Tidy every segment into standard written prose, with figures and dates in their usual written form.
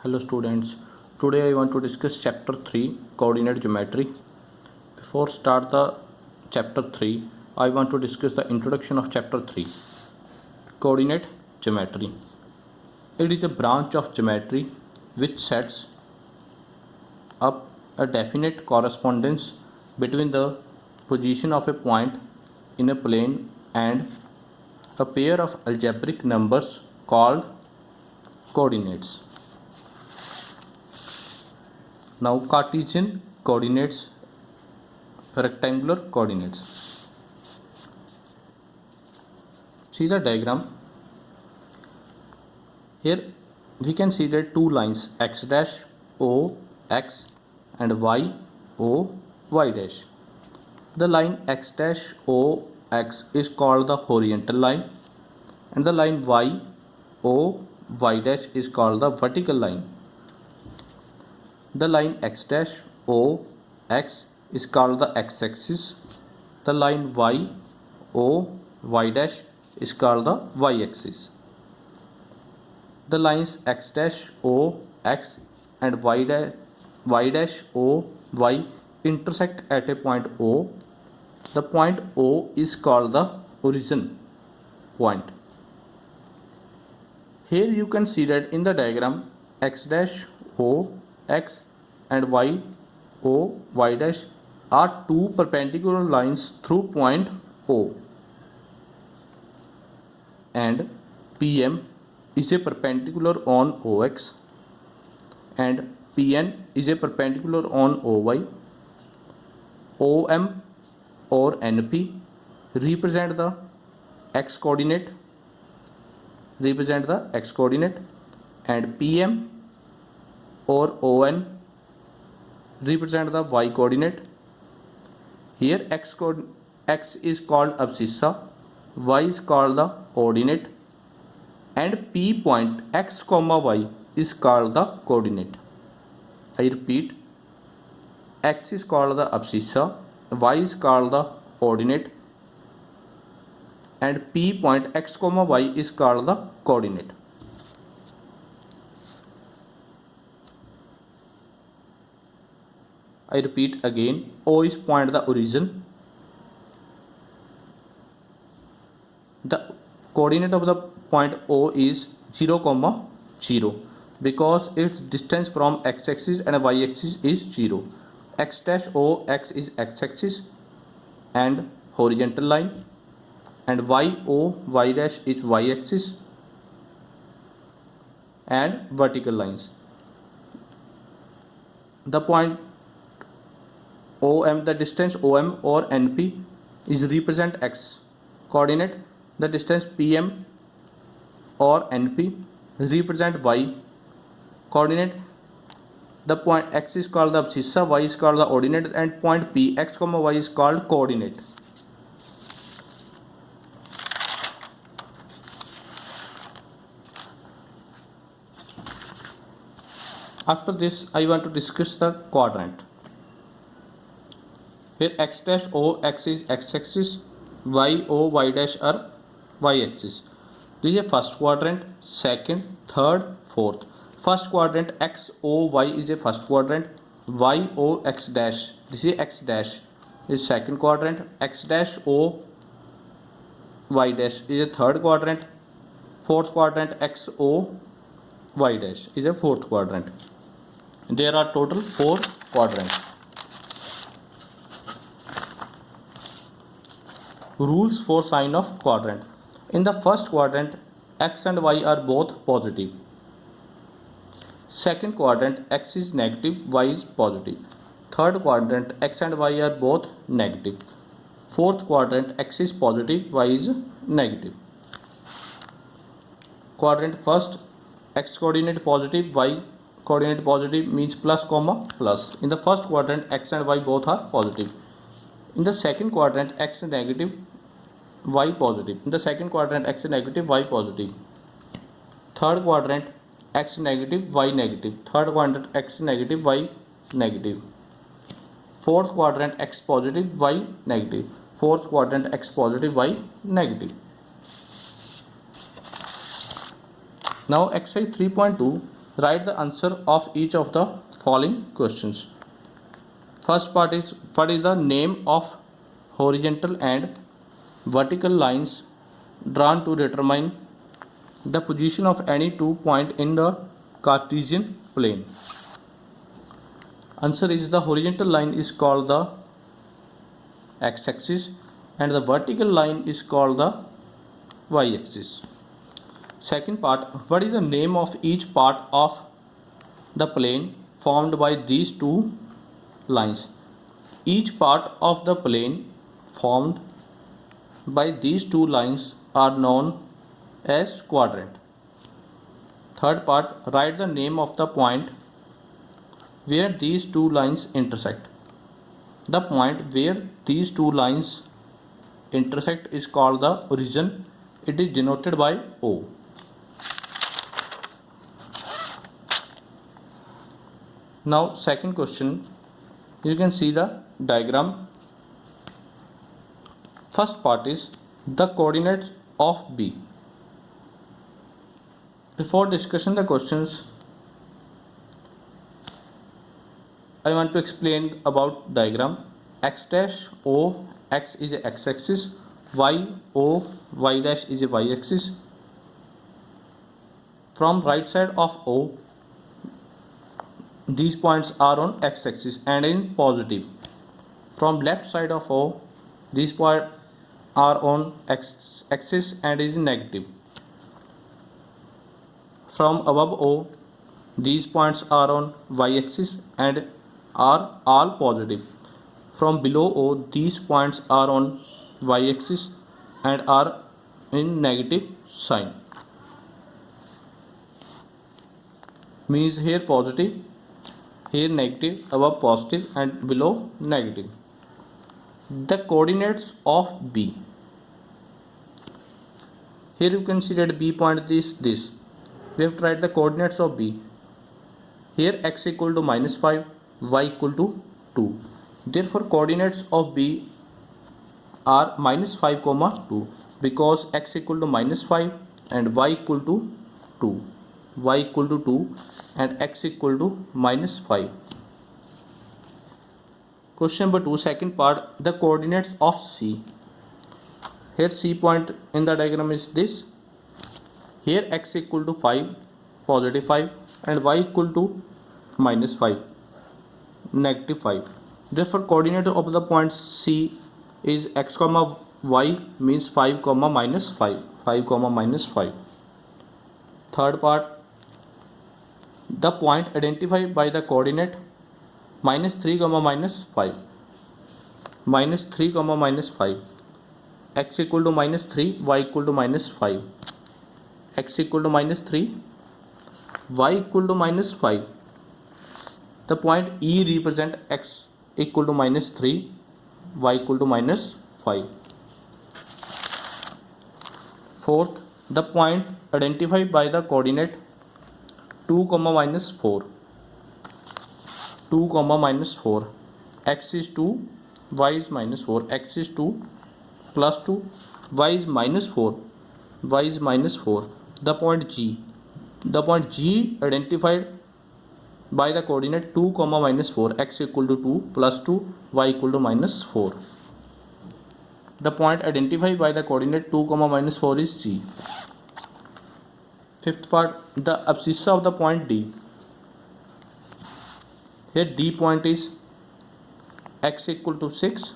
Hello students, today I want to discuss chapter 3 coordinate geometry. Before start the chapter 3, I want to discuss the introduction of chapter 3 coordinate geometry. It is a branch of geometry which sets up a definite correspondence between the position of a point in a plane and a pair of algebraic numbers called coordinates. Now Cartesian coordinates, rectangular coordinates. See the diagram. Here we can see that two lines x dash o x and y o y dash. The line x dash o x is called the horizontal line and the line y o y dash is called the vertical line. The line x dash o x is called the x-axis. The line y o y dash is called the y-axis. The lines x dash o x and y dash o y intersect at a point O. The point O is called the origin point. Here you can see that in the diagram x dash o x and y o y dash are two perpendicular lines through point O, and PM is a perpendicular on OX and PN is a perpendicular on OY. OM or NP represent the x coordinate and PM or ON represent the y coordinate. Here x is called abscissa, y is called the ordinate, and P point x comma y is called the coordinate. I repeat, x is called the abscissa, y is called the ordinate, and P point x comma y is called the coordinate. I repeat again, O is point the origin. The coordinate of the point O is 0, 0 because its distance from x-axis and y-axis is 0. X dash O x is x-axis and horizontal line, and y o y dash is y-axis and vertical lines. The point OM, the distance OM or NP is represent x coordinate. The distance PM or NP represent y coordinate. The point x is called the abscissa, y is called the ordinate, and point P x comma y is called coordinate. After this, I want to discuss the quadrant. Here x dash o x is x-axis, y o y dash are y-axis. This is a first quadrant, second, third, fourth. First quadrant x o y is a first quadrant, y o x dash, this is x dash, is second quadrant, x dash o y dash is a third quadrant, fourth quadrant x o y dash is a fourth quadrant. There are total 4 quadrants. Rules for sign of quadrant. In the first quadrant, x and y are both positive. Second quadrant, x is negative, y is positive. Third quadrant, x and y are both negative. Fourth quadrant, x is positive, y is negative. Quadrant first, x coordinate positive, y coordinate positive means plus comma plus. In the first quadrant, x and y both are positive. In the second quadrant, x negative, y positive. In the second quadrant, x negative, y positive. Third quadrant, x negative, y negative. Third quadrant, x negative, y negative. Fourth quadrant, x positive, y negative. Fourth quadrant, x positive, y negative. Now exercise 3.2, Write the answer of each of the following questions. First part is, what is the name of horizontal and vertical lines drawn to determine the position of any 2 point in the Cartesian plane? Answer is, the horizontal line is called the x-axis and the vertical line is called the y-axis. Second part, what is the name of each part of the plane formed by these two lines? Each part of the plane formed by these two lines are known as quadrant. Third part, write the name of the point where these two lines intersect. The point where these two lines intersect is called the origin. It is denoted by O. Now second question, you can see the diagram. First part is the coordinates of B. Before discussing the questions, I want to explain about diagram. X dash O, X is a x-axis, Y O, Y dash is a y-axis. From right side of O, these points are on x-axis and in positive. From left side of O, these points are on x-axis and is negative. From above O, these points are on y-axis and are all positive. From below O, these points are on y-axis and are in negative sign. Means here positive, here negative, above positive and below negative. The coordinates of B. Here you can see that B point this. We have tried the coordinates of B. Here x equal to -5, y equal to 2. Therefore coordinates of B are -5, 2 because x equal to -5 and y equal to 2. Y equal to 2 and x equal to -5. Question number 2, second part, the coordinates of C. Here C point in the diagram is this. Here x equal to 5, positive 5 and y equal to -5, negative 5. Therefore coordinate of the point C is x comma y means 5 comma -5, 5 comma -5. Third part, the point identified by the coordinate -3 comma -5, -3 comma -5, x equal to -3, y equal to -5, x equal to -3, y equal to -5. The point E represent x equal to -3, y equal to -5. Fourth, the point identified by the coordinate 2 comma -4, 2 comma -4, x is 2, y is -4, x is 2 plus 2, y is -4, y is -4. The point G identified by the coordinate 2 comma -4, x equal to 2 plus 2, y equal to -4. The point identified by the coordinate 2 comma -4 is G. Fifth part, the abscissa of the point D. Here D point is x equal to 6,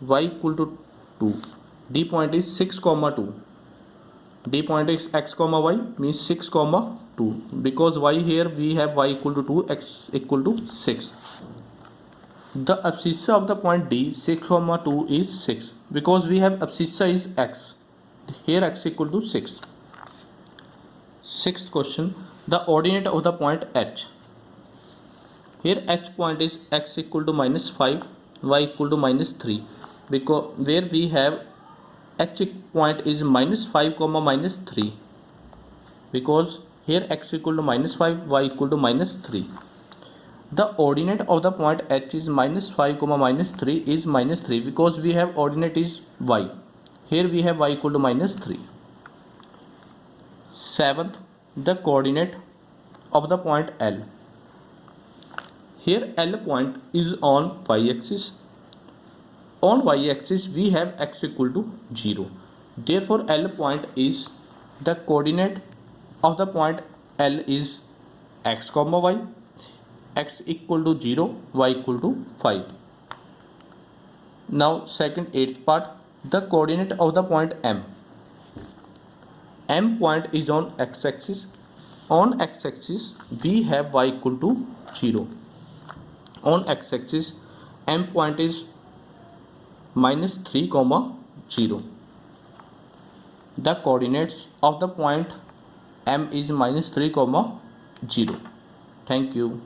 y equal to 2. D point is 6 comma 2. D point is x comma y means 6 comma 2. Because y here we have y equal to 2, x equal to 6. The abscissa of the point D 6 comma 2 is 6. Because we have abscissa is x. Here x equal to 6. Sixth question, the ordinate of the point H. Here H point is x equal to -5, y equal to -3. Because where we have H point is -5 comma -3. Because here x equal to -5, y equal to -3. The ordinate of the point H is -5 comma -3 is -3 because we have ordinate is y. Here we have y equal to -3. Seventh, the coordinate of the point L. Here L point is on y-axis. On y-axis we have x equal to 0. Therefore L point is, the coordinate of the point L is x comma y, x equal to 0, y equal to 5. Now second eighth part, the coordinate of the point M. M point is on x-axis. On x-axis we have y equal to 0. On x-axis M point is -3, 0. The coordinates of the point M is -3, 0. Thank you.